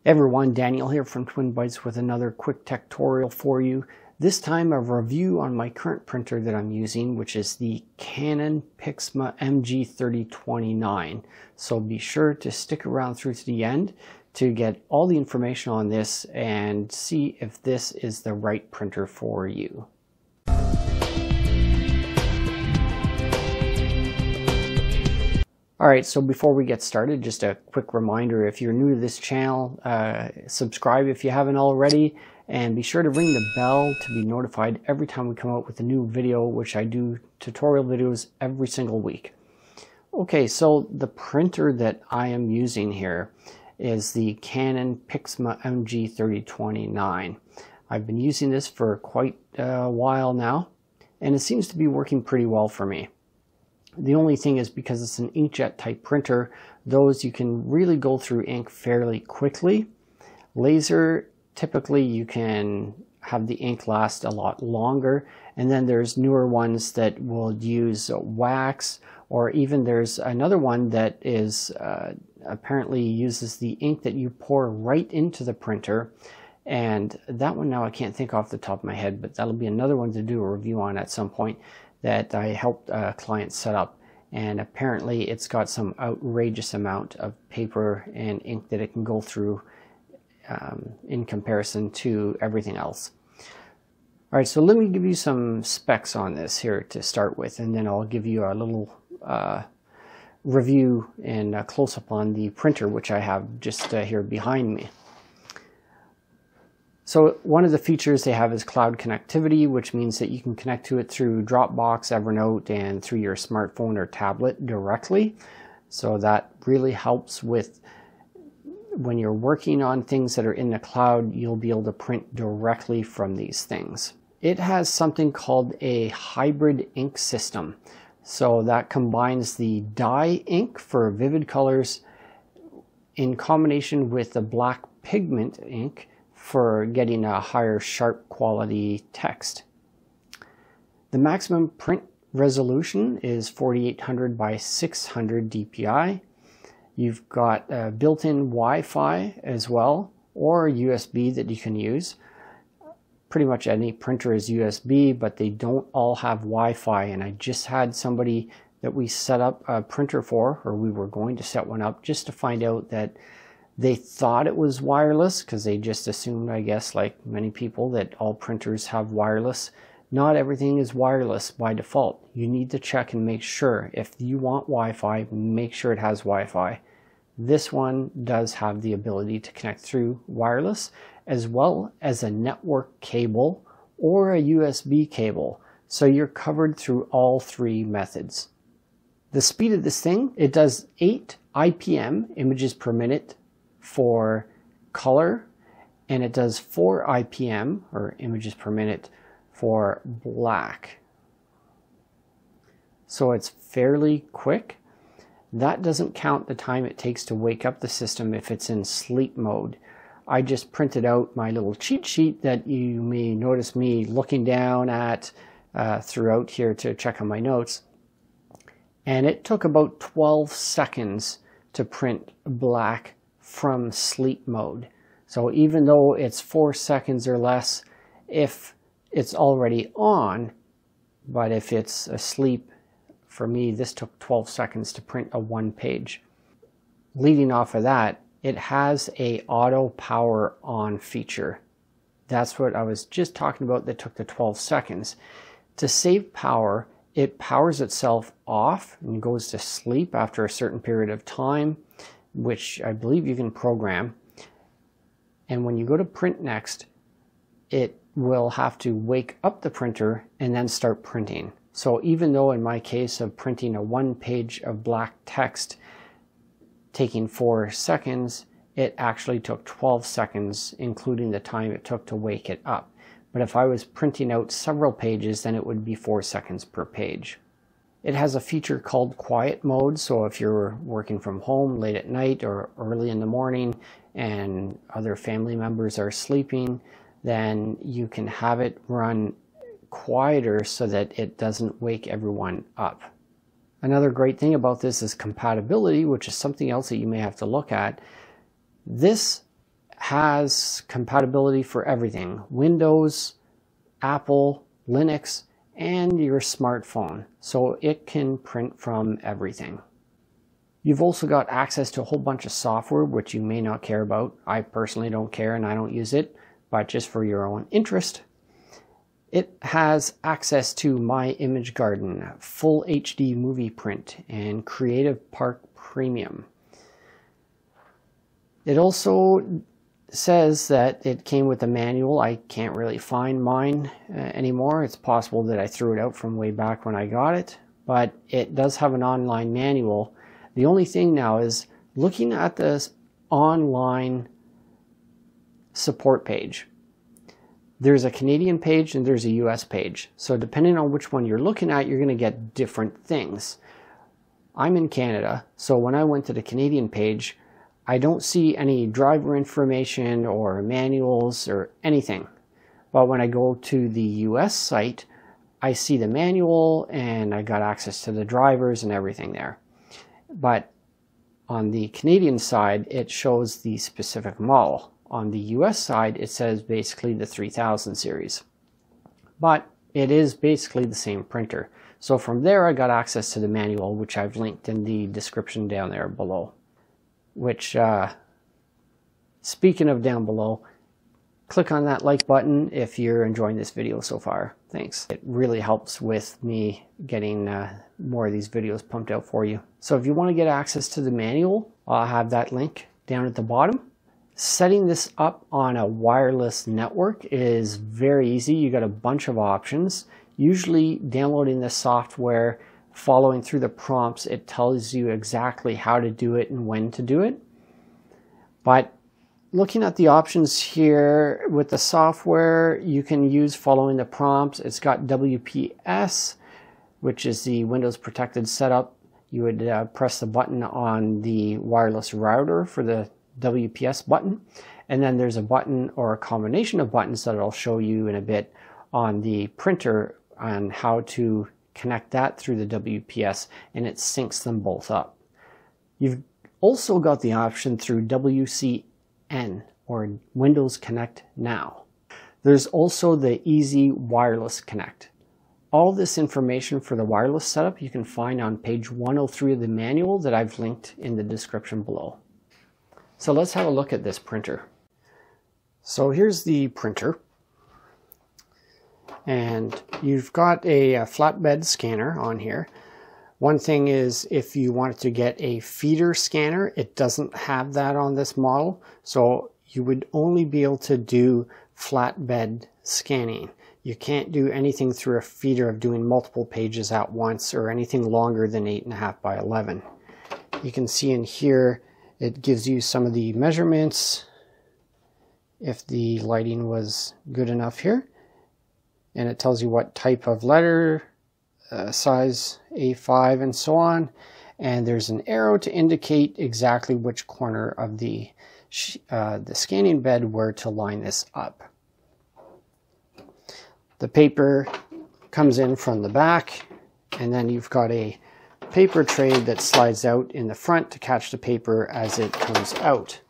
Everyone, Daniel here from Twin Bytes with another quick tech tutorial for you. This time a review on my current printer that I'm using, which is the Canon Pixma MG3029. So be sure to stick around through to the end to get all the information on this and see if this is the right printer for you. Alright, so before we get started, just a quick reminder, if you're new to this channel, subscribe if you haven't already, and be sure to ring the bell to be notified every time we come out with a new video, which I do tutorial videos every single week. Okay, so the printer that I am using here is the Canon Pixma MG3029. I've been using this for quite a while now, and it seems to be working pretty well for me. The only thing is, because it's an inkjet type printer, those you can really go through ink fairly quickly. Laser, typically you can have the ink last a lot longer, and then there's newer ones that will use wax, or even there's another one that is apparently uses the ink that you pour right into the printer, and that one now I can't think off the top of my head, but that'll be another one to do a review on at some point, that I helped a client set up, and apparently it's got some outrageous amount of paper and ink that it can go through in comparison to everything else. Alright, so let me give you some specs on this here to start with, and then I'll give you a little review and a close-up on the printer, which I have just here behind me. So one of the features they have is cloud connectivity, which means that you can connect to it through Dropbox, Evernote, and through your smartphone or tablet directly. So that really helps with when you're working on things that are in the cloud, you'll be able to print directly from these things. It has something called a hybrid ink system. So that combines the dye ink for vivid colors in combination with the black pigment ink for getting a higher sharp quality text. The maximum print resolution is 4800 by 600 dpi. You've got built-in Wi-Fi as well, or USB that you can use. Pretty much any printer is USB, but they don't all have Wi-Fi, and I just had somebody that we set up a printer for, or we were going to set one up, just to find out that they thought it was wireless, because they just assumed, I guess, like many people, that all printers have wireless. Not everything is wireless by default. You need to check and make sure. If you want Wi-Fi, make sure it has Wi-Fi. This one does have the ability to connect through wireless, as well as a network cable or a USB cable. So you're covered through all three methods. The speed of this thing, it does 8 IPM, images per minute, for color, and it does 4 IPM, or images per minute, for black. So it's fairly quick. That doesn't count the time it takes to wake up the system if it's in sleep mode. I just printed out my little cheat sheet that you may notice me looking down at throughout here to check on my notes, and it took about 12 seconds to print black from sleep mode. So even though it's 4 seconds or less if it's already on, but if it's asleep, for me this took 12 seconds to print a 1 page. Leading off of that, it has a auto power on feature. That's what I was just talking about, that took the 12 seconds. To save power, it powers itself off and goes to sleep after a certain period of time, which I believe you can program. And when you go to print next, it will have to wake up the printer and then start printing. So even though in my case of printing a 1 page of black text taking 4 seconds, it actually took 12 seconds, including the time it took to wake it up. But if I was printing out several pages, then it would be 4 seconds per page. It has a feature called quiet mode, so if you're working from home late at night or early in the morning and other family members are sleeping, then you can have it run quieter so that it doesn't wake everyone up. Another great thing about this is compatibility, which is something else that you may have to look at. This has compatibility for everything: Windows, Apple, Linux, and your smartphone. So it can print from everything. You've also got access to a whole bunch of software, which you may not care about. I personally don't care and I don't use it, but just for your own interest. It has access to My Image Garden, Full HD Movie Print, and Creative Park Premium. It also says that it came with a manual. I can't really find mine anymore. It's possible that I threw it out from way back when I got it, but it does have an online manual. The only thing now is looking at this online support page. There's a Canadian page and there's a US page. So depending on which one you're looking at, you're going to get different things. I'm in Canada, so when I went to the Canadian page, I don't see any driver information or manuals or anything. But when I go to the US site, I see the manual and I got access to the drivers and everything there. But on the Canadian side, it shows the specific model. On the US side, it says basically the 3000 series. But it is basically the same printer. So from there, I got access to the manual, which I've linked in the description down there below. Which, speaking of down below, click on that like button if you're enjoying this video so far. Thanks. It really helps with me getting more of these videos pumped out for you. So if you want to get access to the manual, I'll have that link down at the bottom. Setting this up on a wireless network is very easy. You got a bunch of options. Usually downloading the software, following through the prompts, it tells you exactly how to do it and when to do it. But looking at the options here with the software, you can use following the prompts. It's got WPS, which is the Windows protected setup. You would press the button on the wireless router for the WPS button, and then there's a button or a combination of buttons that I'll show you in a bit on the printer on how to connect that through the WPS, and it syncs them both up. You've also got the option through WCN or Windows Connect Now. There's also the Easy Wireless Connect. All this information for the wireless setup you can find on page 103 of the manual that I've linked in the description below. So let's have a look at this printer. So here's the printer. And you've got a flatbed scanner on here. One thing is, if you wanted to get a feeder scanner, it doesn't have that on this model. So you would only be able to do flatbed scanning. You can't do anything through a feeder of doing multiple pages at once or anything longer than 8.5 by 11. You can see in here, it gives you some of the measurements, if the lighting was good enough here. And it tells you what type of letter, size A5 and so on. And there's an arrow to indicate exactly which corner of the scanning bed where to line this up. The paper comes in from the back, and then you've got a paper tray that slides out in the front to catch the paper as it comes out.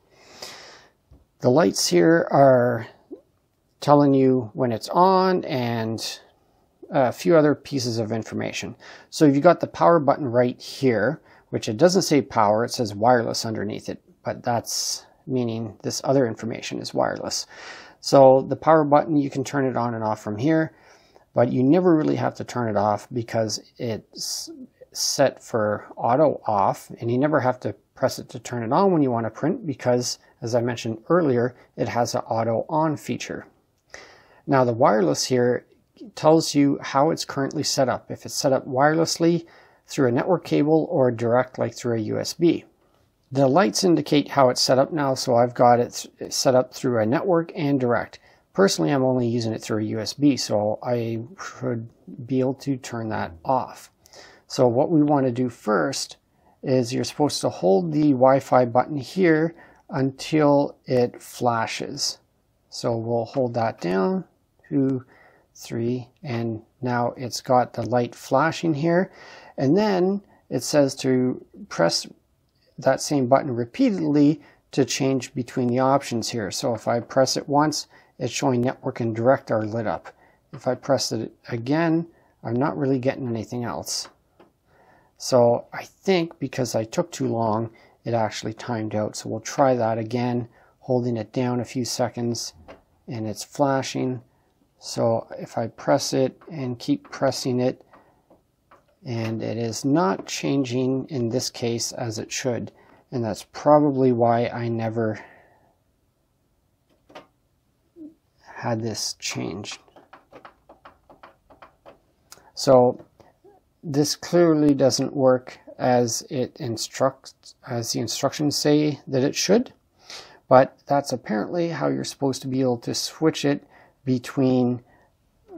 The lights here are telling you when it's on and a few other pieces of information. So you've got the power button right here, which it doesn't say power, it says wireless underneath it, but that's meaning this other information is wireless. So the power button, you can turn it on and off from here, but you never really have to turn it off because it's set for auto off, and you never have to press it to turn it on when you want to print because, as I mentioned earlier, it has an auto on feature. Now the wireless here tells you how it's currently set up, if it's set up wirelessly through a network cable or direct like through a USB. The lights indicate how it's set up now, so I've got it set up through a network and direct. Personally, I'm only using it through a USB, so I should be able to turn that off. So what we want to do first is you're supposed to hold the Wi-Fi button here until it flashes. So we'll hold that down, 2, 3, and now it's got the light flashing here. And then it says to press that same button repeatedly to change between the options here. So if I press it once, it's showing network and direct are lit up. If I press it again, I'm not really getting anything else. So I think because I took too long, it actually timed out. So we'll try that again, holding it down a few seconds, and it's flashing. So if I press it and keep pressing it, and it is not changing in this case as it should. And that's probably why I never had this changed. So this clearly doesn't work as the instructions say that it should, but that's apparently how you're supposed to be able to switch it between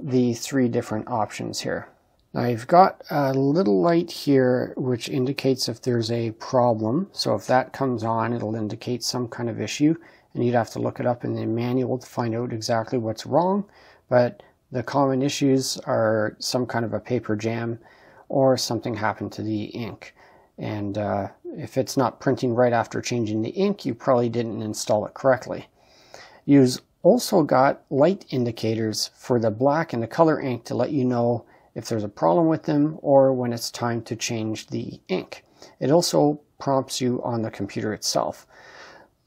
the 3 different options here. Now you've got a little light here which indicates if there's a problem. So if that comes on, it'll indicate some kind of issue, and you'd have to look it up in the manual to find out exactly what's wrong. But the common issues are some kind of a paper jam or something happened to the ink. And if it's not printing right after changing the ink, you probably didn't install it correctly. You've also got light indicators for the black and the color ink to let you know if there's a problem with them or when it's time to change the ink. It also prompts you on the computer itself.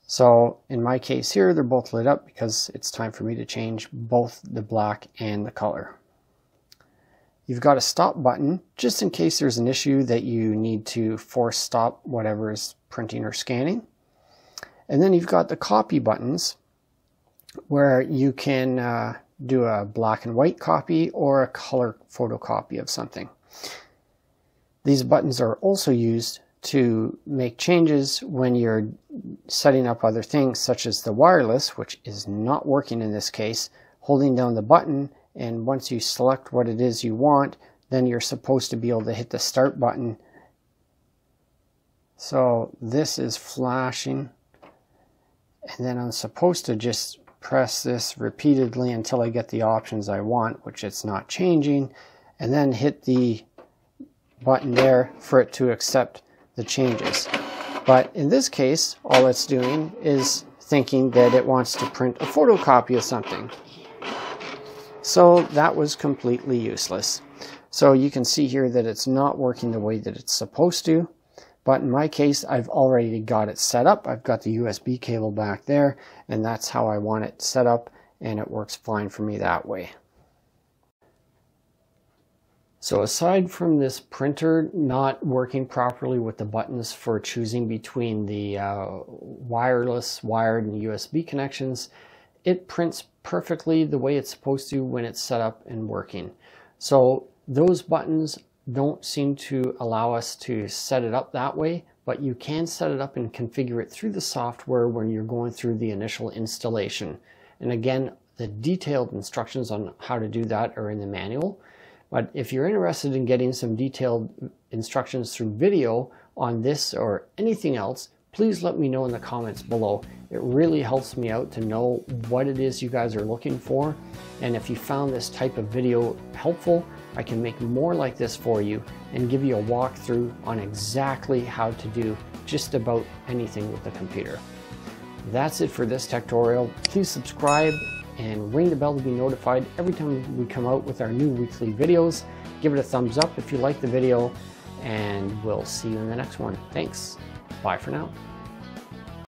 So in my case here, they're both lit up because it's time for me to change both the black and the color. You've got a stop button just in case there's an issue that you need to force stop whatever is printing or scanning. And then you've got the copy buttons where you can do a black and white copy or a color photocopy of something. These buttons are also used to make changes when you're setting up other things, such as the wireless, which is not working in this case. Holding down the button, and once you select what it is you want, then you're supposed to be able to hit the start button. So this is flashing, and then I'm supposed to just press this repeatedly until I get the options I want, which it's not changing, and then hit the button there for it to accept the changes. But in this case, all it's doing is thinking that it wants to print a photocopy of something. So that was completely useless. So you can see here that it's not working the way that it's supposed to. But in my case, I've already got it set up. I've got the USB cable back there, and that's how I want it set up, and it works fine for me that way. So aside from this printer not working properly with the buttons for choosing between the wireless, wired, and USB connections, it prints perfectly the way it's supposed to when it's set up and working. So those buttons don't seem to allow us to set it up that way, but you can set it up and configure it through the software when you're going through the initial installation. And again, the detailed instructions on how to do that are in the manual. But if you're interested in getting some detailed instructions through video on this or anything else, please let me know in the comments below. It really helps me out to know what it is you guys are looking for. And if you found this type of video helpful, I can make more like this for you and give you a walkthrough on exactly how to do just about anything with the computer. That's it for this tutorial. Please subscribe and ring the bell to be notified every time we come out with our new weekly videos. Give it a thumbs up if you like the video, and we'll see you in the next one. Thanks. Bye for now.